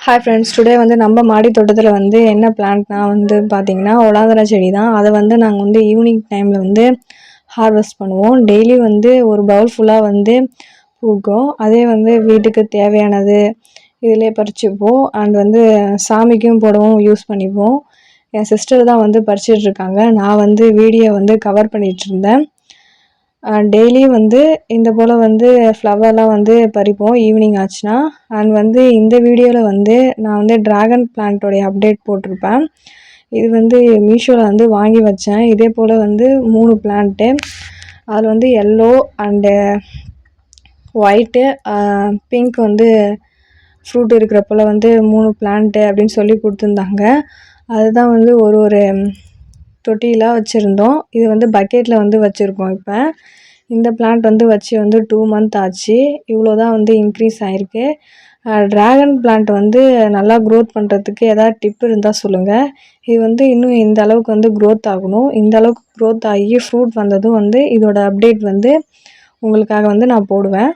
Hi friends, today வந்து நம்ம மாடி தோட்டத்தில் வந்து என்ன பிளான்ட்னா வந்து பார்த்திங்கன்னா ஒலாந்தர செடி தான். அதை வந்து நாங்கள் வந்து ஈவினிங் டைமில் வந்து ஹார்வெஸ்ட் பண்ணுவோம். டெய்லி வந்து ஒரு பவுல் ஃபுல்லாக வந்து பூக்கும். அதே வந்து வீட்டுக்கு தேவையானது இதிலே பறிச்சுப்போம். அண்ட் வந்து சாமிக்கும் போடவும் யூஸ் பண்ணிப்போம். என் சிஸ்டர் தான் வந்து பறிச்சிட்ருக்காங்க. நான் வந்து வீடியோ வந்து கவர் பண்ணிகிட்ருந்தேன். டெய்லி வந்து இந்த போல் வந்து ஃப்ளவர்லாம் வந்து பறிப்போம் ஈவினிங் ஆச்சுன்னா. அண்ட் வந்து இந்த வீடியோவில் வந்து நான் வந்து ட்ராகன் பிளான்ட்டோடைய அப்டேட் போட்டிருப்பேன். இது வந்து மீஷோவில் வந்து வாங்கி வச்சேன். இதே போல் வந்து 3 பிளான்ட்டு, அதில் வந்து எல்லோ அண்டு ஒயிட்டு பிங்க் வந்து ஃப்ரூட் இருக்கிற போல் வந்து 3 பிளான்ட்டு அப்படின்னு சொல்லி கொடுத்துருந்தாங்க. அதுதான் வந்து ஒரு தொட்டியில் வச்சுருந்தோம். இது வந்து பக்கெட்டில் வந்து வச்சுருக்கோம். இப்போ இந்த பிளான்ட் வந்து வச்சு வந்து 2 மந்த் ஆச்சு. இவ்வளோ தான் வந்து இன்க்ரீஸ் ஆகிருக்கு. ட்ராகன் பிளான்ட் வந்து நல்லா க்ரோத் பண்ணுறதுக்கு எதாவது டிப் இருந்தால் சொல்லுங்கள். இது வந்து இன்னும் இந்த அளவுக்கு வந்து க்ரோத் ஆகணும். இந்த அளவுக்கு க்ரோத் ஆகி ஃப்ரூட் வந்ததும் வந்து இதோட அப்டேட் வந்து உங்களுக்காக வந்து நான் போடுவேன்.